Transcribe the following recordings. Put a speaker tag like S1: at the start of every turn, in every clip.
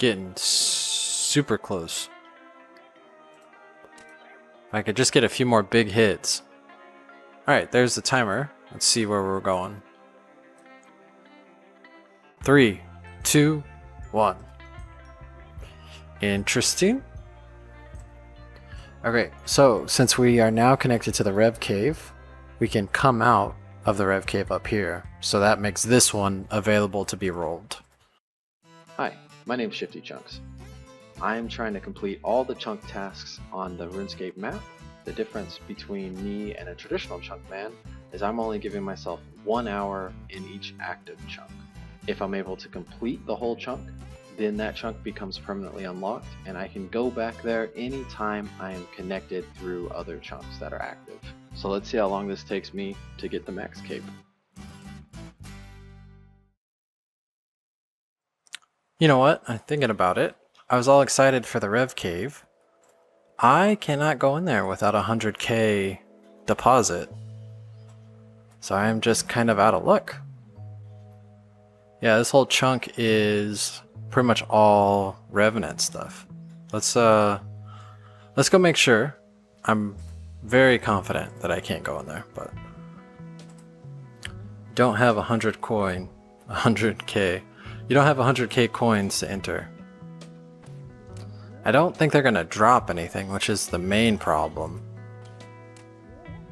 S1: getting super close. If I could just get a few more big hits. Alright, there's the timer. Let's see where we're going. 3, 2, 1. Interesting. Okay, so since we are now connected to the Rev Cave, we can come out of the Rev Cave up here. So that makes this one available to be rolled.
S2: Hi, my name is Shifting Chunks. I am trying to complete all the chunk tasks on the RuneScape map. The difference between me and a traditional chunkman is I'm only giving myself 1 hour in each active chunk. If I'm able to complete the whole chunk, then that chunk becomes permanently unlocked and I can go back there anytime I am connected through other chunks that are active. So let's see how long this takes me to get the max cape.
S1: You know what? I'm thinking about it. I was all excited for the Rev Cave. I cannot go in there without a 100k deposit. So I am just kind of out of luck. Yeah, this whole chunk is pretty much all Revenant stuff. Let's go make sure. I'm very confident that I can't go in there, but don't have 100k. You don't have 100k coins to enter. I don't think they're gonna drop anything, which is the main problem.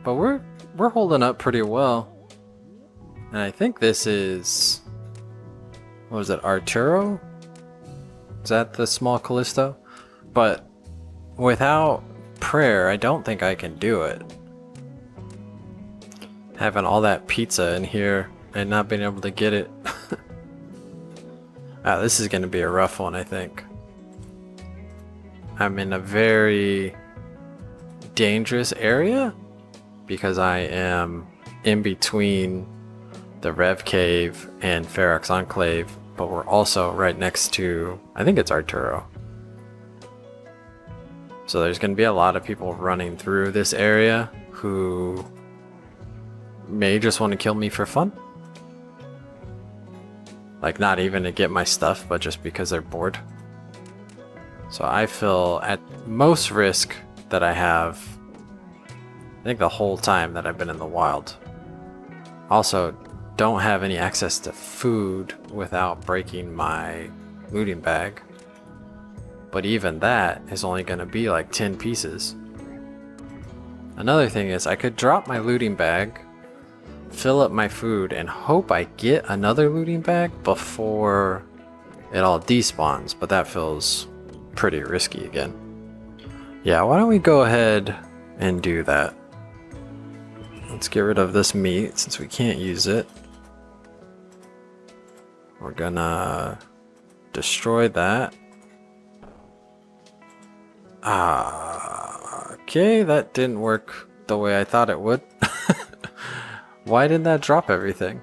S1: But we're holding up pretty well. And I think this is, what was it, Arturo? Is that the small Callisto? But without prayer, I don't think I can do it. Having all that pizza in here and not being able to get it. This is going to be a rough one, I think. I'm in a very dangerous area because I am in between the Rev Cave and Ferox Enclave, but we're also right next to, I think it's Arturo. So there's going to be a lot of people running through this area who may just want to kill me for fun. Like, not even to get my stuff, but just because they're bored. So I feel at most risk that I have, I think the whole time that I've been in the wild. Also, don't have any access to food without breaking my looting bag. But even that is only going to be like 10 pieces. Another thing is I could drop my looting bag, fill up my food, and hope I get another looting bag before it all despawns, but that feels pretty risky again. Yeah, why don't we go ahead and do that? Let's get rid of this meat since we can't use it. We're gonna destroy that. Okay, that didn't work the way I thought it would. Why didn't that drop everything?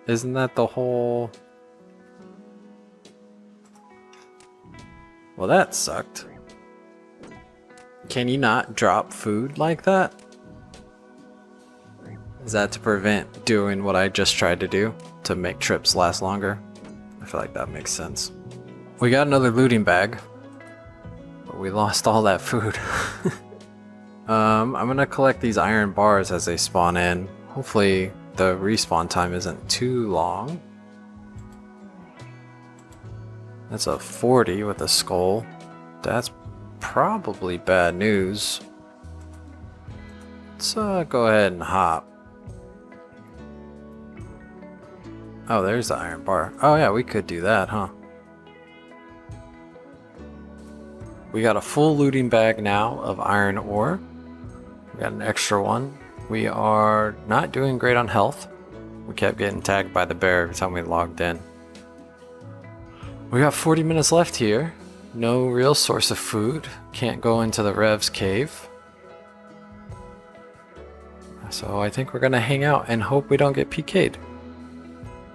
S1: Isn't that the whole... Well, that sucked. Can you not drop food like that? Is that to prevent doing what I just tried to do? To make trips last longer? I feel like that makes sense. We got another looting bag. But we lost all that food. I'm gonna collect these iron bars as they spawn in. Hopefully the respawn time isn't too long. That's a 40 with a skull. That's probably bad news. Let's go ahead and hop. Oh, there's the iron bar. Oh yeah, we could do that, huh? We got a full looting bag now of iron ore. We got an extra one. We are not doing great on health. We kept getting tagged by the bear every time we logged in. We got 40 minutes left here. No real source of food. Can't go into the Rev's cave. So I think we're gonna hang out and hope we don't get PK'd.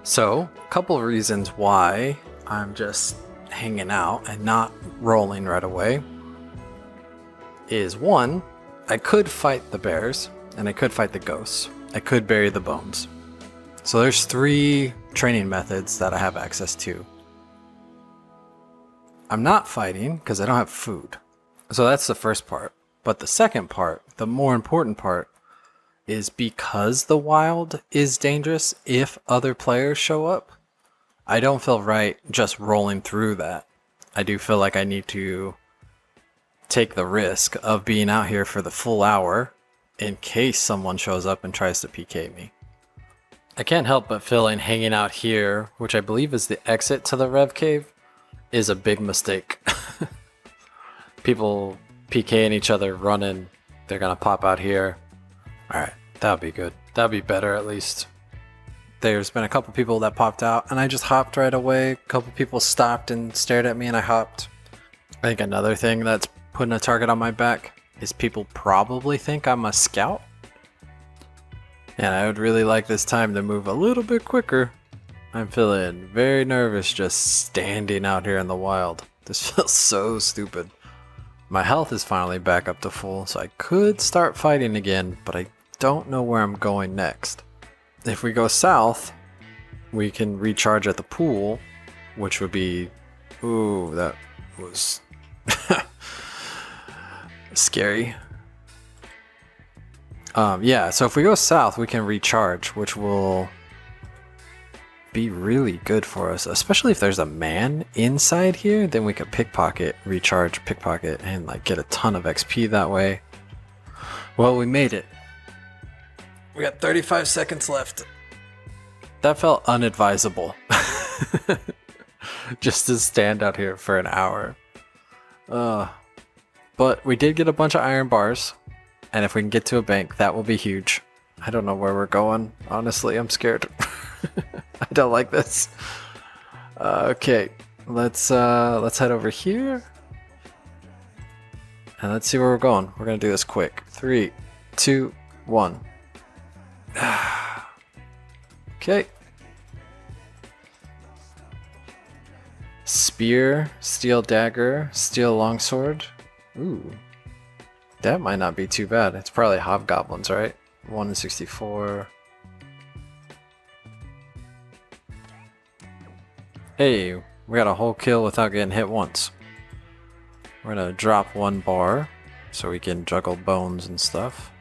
S1: So, a couple of reasons why I'm just hanging out and not rolling right away is one, I could fight the bears and I could fight the ghosts. I could bury the bones. So there's 3 training methods that I have access to. I'm not fighting because I don't have food. So that's the first part. But the second part, the more important part, is because the wild is dangerous if other players show up, I don't feel right just rolling through that. I do feel like I need to take the risk of being out here for the full hour in case someone shows up and tries to PK me. I can't help but feeling hanging out here, which I believe is the exit to the Rev Cave, is a big mistake. People PKing each other, running, they're gonna pop out here. Alright, that'll be good. That'll be better at least. There's been a couple people that popped out and I just hopped right away. A couple people stopped and stared at me and I hopped. I think another thing that's putting a target on my back is people probably think I'm a scout. And I would really like this time to move a little bit quicker. I'm feeling very nervous just standing out here in the wild. This feels so stupid. My health is finally back up to full, so I could start fighting again, but I don't know where I'm going next. If we go south, we can recharge at the pool, which would be... Ooh, that was... scary. Yeah, so if we go south, we can recharge, which will be really good for us, especially if there's a man inside here. Then we could pickpocket, recharge, pickpocket, and like get a ton of XP that way. Well, we made it. We got 35 seconds left. That felt unadvisable. Just to stand out here for an hour. But we did get a bunch of iron bars, and if we can get to a bank, that will be huge. I don't know where we're going. Honestly, I'm scared. I don't like this. Okay, let's head over here, and let's see where we're going. We're gonna do this quick. 3, 2, 1. Okay. Spear, steel dagger, steel longsword. Ooh, that might not be too bad. It's probably hobgoblins, right? 1 in 64. Hey, we got a whole kill without getting hit once. We're gonna drop 1 bar so we can juggle bones and stuff.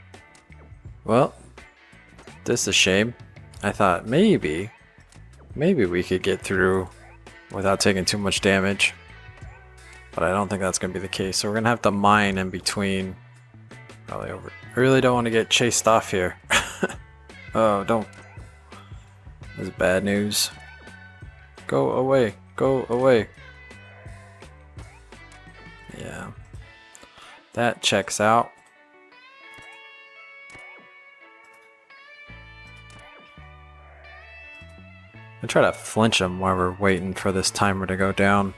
S1: Well, this is a shame. I thought maybe we could get through without taking too much damage. But I don't think that's gonna be the case. So we're gonna have to mine in between. Probably over. I really don't want to get chased off here. Oh, don't. This is bad news. Go away. Go away. Yeah. That checks out. I try to flinch him while we're waiting for this timer to go down.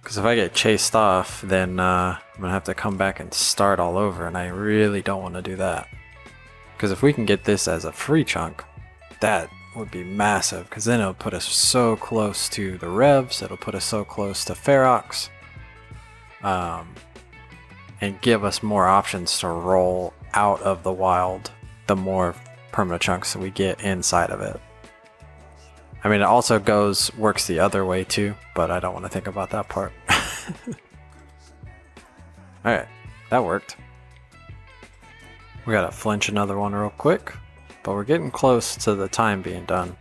S1: Because if I get chased off, then I'm going to have to come back and start all over, and I really don't want to do that. Because if we can get this as a free chunk, that would be massive, because then it'll put us so close to the revs, it'll put us so close to Ferox, and give us more options to roll out of the wild the more permanent chunks that we get inside of it. I mean, it also works the other way too, but I don't want to think about that part. Alright, that worked. We gotta flinch another one real quick, but we're getting close to the time being done.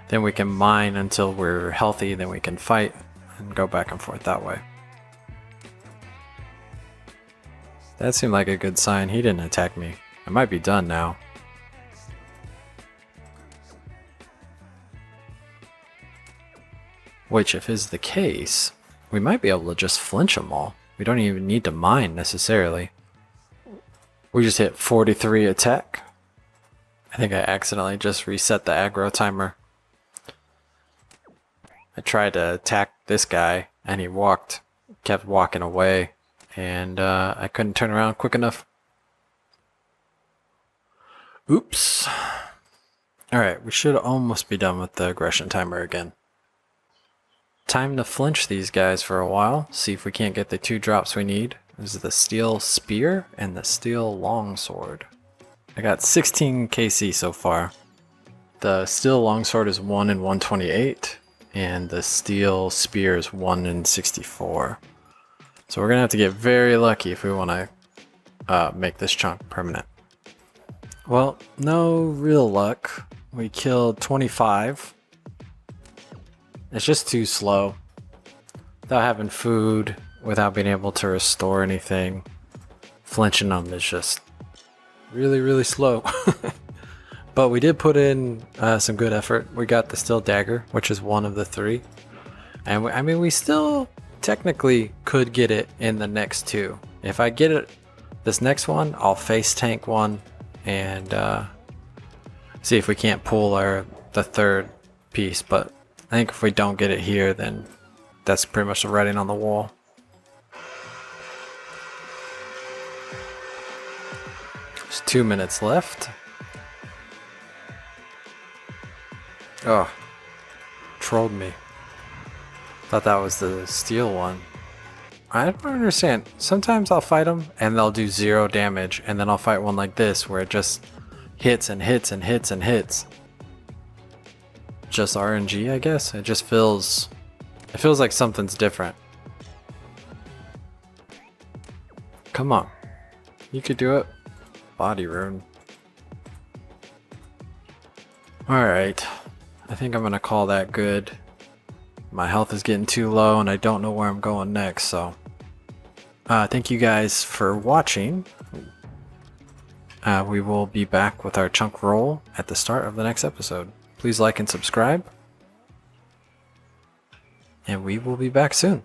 S1: Then we can mine until we're healthy, then we can fight and go back and forth that way. That seemed like a good sign. He didn't attack me. I might be done now. Which, if is the case, we might be able to just flinch them all. We don't even need to mine necessarily. We just hit 43 attack. I think I accidentally just reset the aggro timer. I tried to attack this guy and he kept walking away, and I couldn't turn around quick enough. Oops. Alright, we should almost be done with the aggression timer again. Time to flinch these guys for a while, see if we can't get the 2 drops we need. This is the steel spear and the steel longsword. I got 16 KC so far. The steel longsword is 1 in 128, and the steel spear is 1 in 64. So we're gonna have to get very lucky if we want to make this chunk permanent. Well, no real luck. We killed 25. It's just too slow. Without having food, without being able to restore anything, flinching them is just really, really slow. But we did put in some good effort. We got the steel dagger, which is one of the 3. And I mean, we still technically could get it in the next 2. If I get it this next one, I'll face tank one and see if we can't pull the 3rd piece. But I think if we don't get it here, then that's pretty much the writing on the wall. There's 2 minutes left. Oh, trolled me. Thought that was the steel one. I don't understand. Sometimes I'll fight them and they'll do 0 damage, and then I'll fight one like this where it just hits and hits and hits and hits. Just RNG, I guess. It feels like something's different. Come on. You could do it. Body rune. Alright. I think I'm gonna call that good. My health is getting too low and I don't know where I'm going next, so thank you guys for watching. We will be back with our chunk roll at the start of the next episode. Please like and subscribe, and we will be back soon.